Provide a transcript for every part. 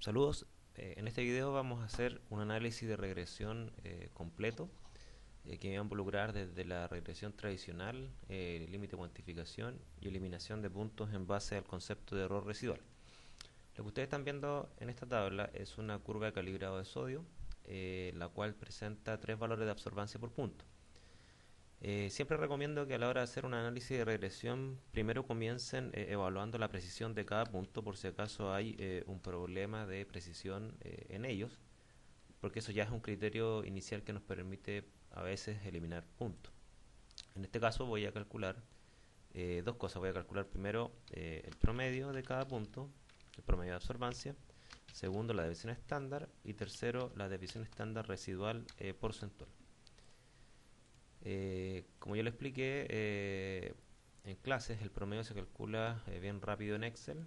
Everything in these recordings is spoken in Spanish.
Saludos, en este video vamos a hacer un análisis de regresión completo que va a involucrar desde la regresión tradicional, límite de cuantificación y eliminación de puntos en base al concepto de error residual. Lo que ustedes están viendo en esta tabla es una curva de calibrado de sodio, la cual presenta tres valores de absorbancia por punto. Siempre recomiendo que a la hora de hacer un análisis de regresión primero comiencen evaluando la precisión de cada punto por si acaso hay un problema de precisión en ellos, porque eso ya es un criterio inicial que nos permite a veces eliminar puntos. En este caso voy a calcular dos cosas. Voy a calcular primero el promedio de cada punto, el promedio de absorbancia, segundo la desviación estándar y tercero la desviación estándar residual porcentual. Como yo le expliqué en clases, el promedio se calcula bien rápido en Excel,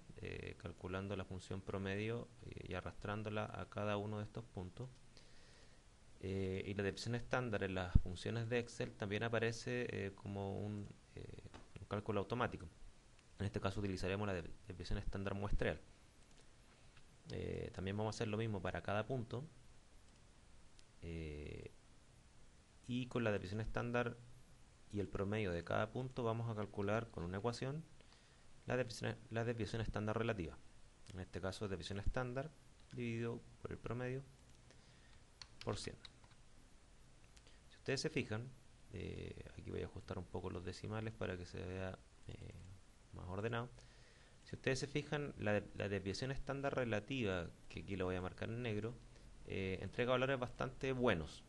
calculando la función promedio y arrastrándola a cada uno de estos puntos. Y la desviación estándar en las funciones de Excel también aparece como un cálculo automático. En este caso utilizaremos la desviación estándar muestreal. También vamos a hacer lo mismo para cada punto. Y con la desviación estándar y el promedio de cada punto vamos a calcular con una ecuación la desviación estándar relativa. En este caso, desviación estándar dividido por el promedio por 100. Si ustedes se fijan, aquí voy a ajustar un poco los decimales para que se vea más ordenado. Si ustedes se fijan, la desviación estándar relativa, que aquí lo voy a marcar en negro, entrega valores bastante buenos,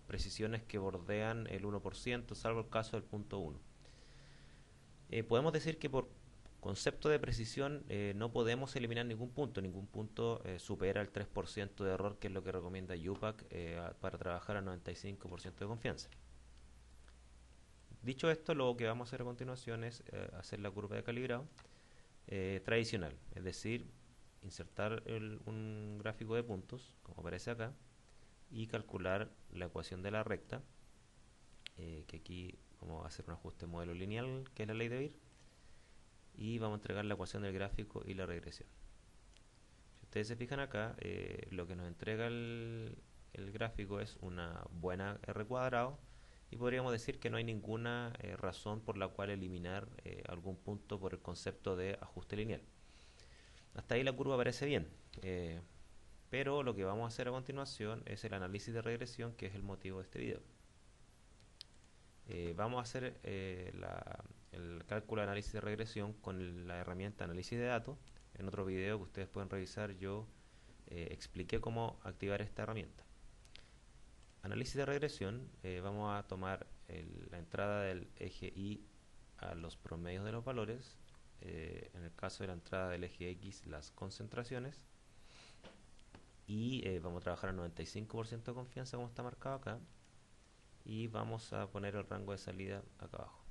precisiones que bordean el 1%, salvo el caso del punto 1. Podemos decir que por concepto de precisión no podemos eliminar ningún punto supera el 3% de error, que es lo que recomienda UPAC para trabajar a 95% de confianza. Dicho esto, lo que vamos a hacer a continuación es hacer la curva de calibrado tradicional, es decir, insertar un gráfico de puntos, como aparece acá, y calcular la ecuación de la recta, que aquí vamos a hacer un ajuste modelo lineal, que es la ley de Beer, y vamos a entregar la ecuación del gráfico y la regresión. Si ustedes se fijan acá, lo que nos entrega el gráfico es una buena R cuadrado, y podríamos decir que no hay ninguna razón por la cual eliminar algún punto por el concepto de ajuste lineal. Hasta ahí la curva parece bien, pero lo que vamos a hacer a continuación es el análisis de regresión, que es el motivo de este video. Vamos a hacer el cálculo de análisis de regresión con la herramienta análisis de datos. En otro video que ustedes pueden revisar, yo expliqué cómo activar esta herramienta. Análisis de regresión, vamos a tomar la entrada del eje Y a los promedios de los valores, en el caso de la entrada del eje X las concentraciones, y vamos a trabajar al 95% de confianza como está marcado acá, y vamos a poner el rango de salida acá abajo.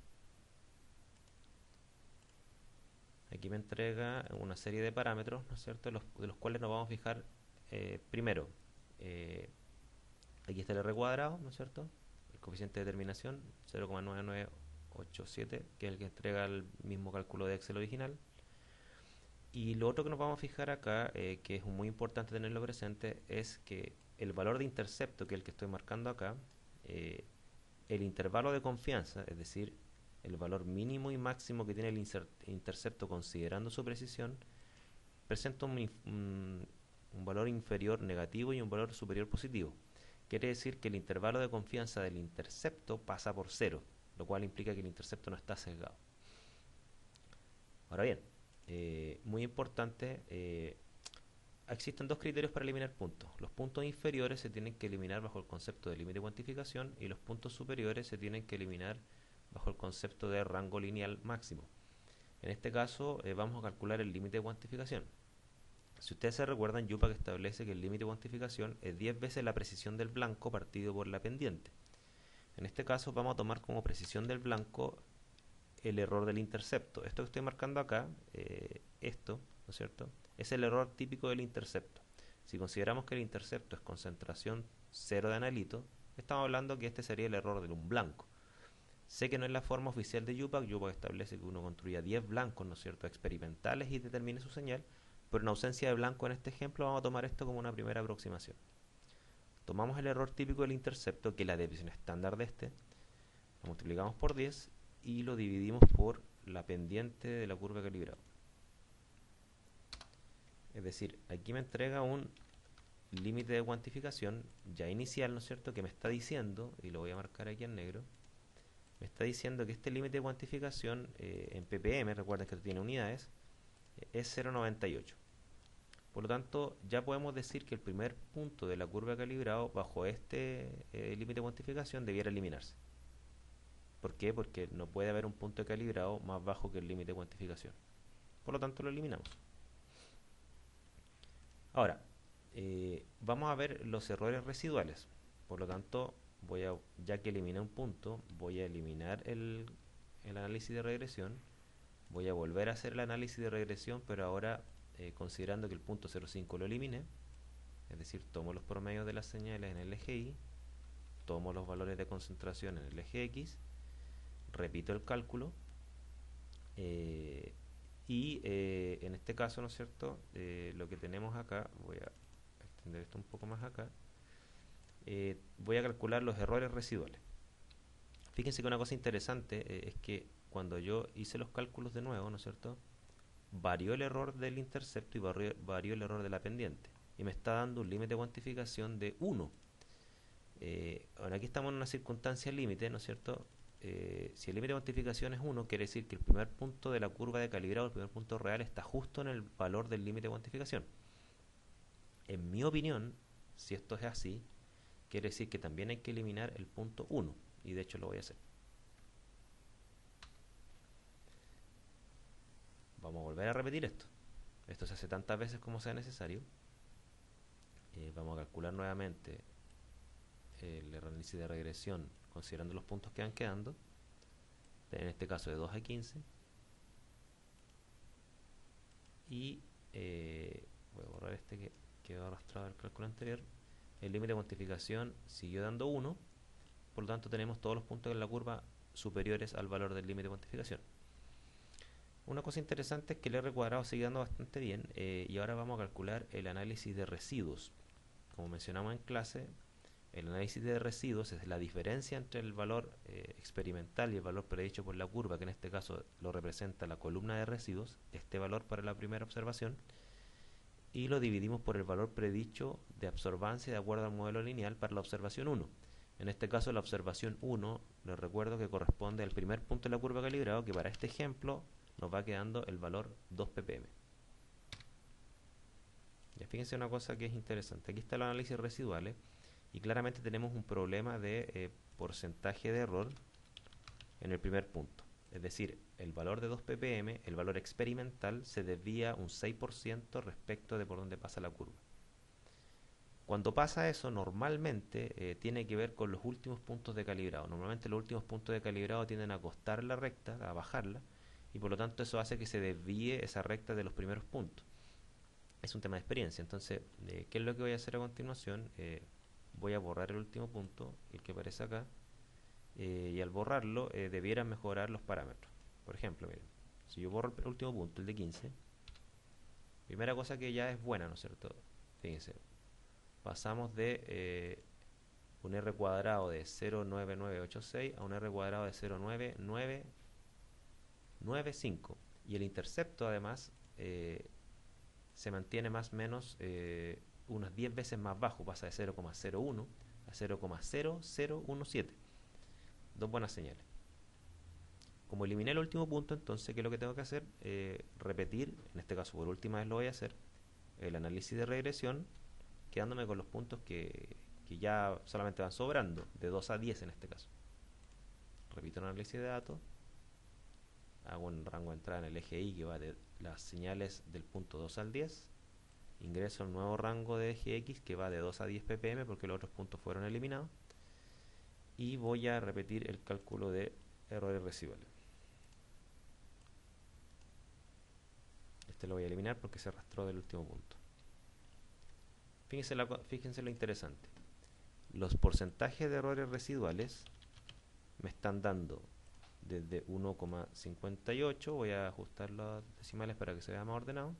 Aquí me entrega una serie de parámetros, ¿no es cierto?, de los cuales nos vamos a fijar primero. Aquí está el R cuadrado, ¿no es cierto?, el coeficiente de determinación 0,9987, que es el que entrega el mismo cálculo de Excel original. Y lo otro que nos vamos a fijar acá, que es muy importante tenerlo presente, es que el valor de intercepto, que es el que estoy marcando acá, el intervalo de confianza, es decir, el valor mínimo y máximo que tiene el intercepto considerando su precisión, presenta un valor inferior negativo y un valor superior positivo. Quiere decir que el intervalo de confianza del intercepto pasa por 0, lo cual implica que el intercepto no está sesgado. Ahora bien, muy importante, existen dos criterios para eliminar puntos. Los puntos inferiores se tienen que eliminar bajo el concepto de límite de cuantificación, y los puntos superiores se tienen que eliminar bajo el concepto de rango lineal máximo. En este caso vamos a calcular el límite de cuantificación. Si ustedes se recuerdan, UPAC establece que el límite de cuantificación es 10 veces la precisión del blanco partido por la pendiente. En este caso vamos a tomar como precisión del blanco el error del intercepto. Esto que estoy marcando acá, esto, ¿no es cierto?, es el error típico del intercepto. Si consideramos que el intercepto es concentración 0 de analito, estamos hablando que este sería el error de un blanco. Sé que no es la forma oficial de UPAC. UPAC establece que uno construya 10 blancos, ¿no es cierto?, experimentales, y determine su señal, pero en ausencia de blanco en este ejemplo vamos a tomar esto como una primera aproximación. Tomamos el error típico del intercepto, que es la desviación estándar de este, lo multiplicamos por 10 y lo dividimos por la pendiente de la curva de calibrado. Es decir, aquí me entrega un límite de cuantificación ya inicial, ¿no es cierto?, que me está diciendo, y lo voy a marcar aquí en negro, me está diciendo que este límite de cuantificación en ppm, recuerden que esto tiene unidades, es 0,98. Por lo tanto, ya podemos decir que el primer punto de la curva de calibrado bajo este límite de cuantificación debiera eliminarse. ¿Por qué? Porque no puede haber un punto de calibrado más bajo que el límite de cuantificación. Por lo tanto, lo eliminamos. Ahora, vamos a ver los errores residuales. Por lo tanto, ya que eliminé un punto, voy a eliminar el análisis de regresión. Voy a volver a hacer el análisis de regresión, pero ahora considerando que el punto 0,5 lo eliminé. Es decir, tomo los promedios de las señales en el eje Y, tomo los valores de concentración en el eje X, repito el cálculo y en este caso, ¿no es cierto?, lo que tenemos acá, voy a extender esto un poco más acá, voy a calcular los errores residuales. Fíjense que una cosa interesante es que cuando yo hice los cálculos de nuevo, ¿no es cierto?, varió el error del intercepto y varió el error de la pendiente, y me está dando un límite de cuantificación de 1. Ahora aquí estamos en una circunstancia límite, ¿no es cierto? Si el límite de cuantificación es 1, quiere decir que el primer punto de la curva de calibrado, el primer punto real, está justo en el valor del límite de cuantificación. En mi opinión, si esto es así, quiere decir que también hay que eliminar el punto 1, y de hecho lo voy a hacer. Vamos a volver a repetir esto. Esto se hace tantas veces como sea necesario. Vamos a calcular nuevamente el análisis de regresión considerando los puntos que van quedando, en este caso de 2 a 15, y voy a borrar este que quedó arrastrado del cálculo anterior. El límite de cuantificación siguió dando 1, por lo tanto tenemos todos los puntos en la curva superiores al valor del límite de cuantificación. Una cosa interesante es que el R cuadrado sigue dando bastante bien, y ahora vamos a calcular el análisis de residuos. Como mencionamos en clase, el análisis de residuos es la diferencia entre el valor experimental y el valor predicho por la curva, que en este caso lo representa la columna de residuos, este valor para la primera observación, y lo dividimos por el valor predicho de absorbancia de acuerdo al modelo lineal para la observación 1. En este caso la observación 1, les recuerdo que corresponde al primer punto de la curva calibrado, que para este ejemplo nos va quedando el valor 2 ppm. Ya fíjense una cosa que es interesante, aquí está el análisis residuales, y claramente tenemos un problema de porcentaje de error en el primer punto. Es decir, el valor de 2 ppm, el valor experimental, se desvía un 6% respecto de por donde pasa la curva. Cuando pasa eso, normalmente tiene que ver con los últimos puntos de calibrado. Normalmente los últimos puntos de calibrado tienden a acostar la recta, a bajarla, y por lo tanto eso hace que se desvíe esa recta de los primeros puntos. Es un tema de experiencia. Entonces, ¿qué es lo que voy a hacer a continuación? Voy a borrar el último punto, el que aparece acá, y al borrarlo debiera mejorar los parámetros. Por ejemplo, miren, si yo borro el último punto, el de 15, primera cosa que ya es buena, ¿no es cierto? Fíjense, pasamos de un R cuadrado de 0,9986 a un R cuadrado de 0,9995, y el intercepto además se mantiene más o menos unas 10 veces más bajo, pasa de 0,01 a 0,0017. Dos buenas señales. Como eliminé el último punto, entonces, ¿qué es lo que tengo que hacer? Repetir, en este caso por última vez lo voy a hacer, el análisis de regresión, quedándome con los puntos que ya solamente van sobrando, de 2 a 10 en este caso. Repito el análisis de datos, hago un rango de entrada en el eje Y que va de las señales del punto 2 al 10, ingreso al nuevo rango de eje X que va de 2 a 10 ppm porque los otros puntos fueron eliminados, y voy a repetir el cálculo de errores residuales. Este lo voy a eliminar porque se arrastró del último punto. Fíjense lo interesante. Los porcentajes de errores residuales me están dando desde 1,58, voy a ajustar las decimales para que se vea más ordenado,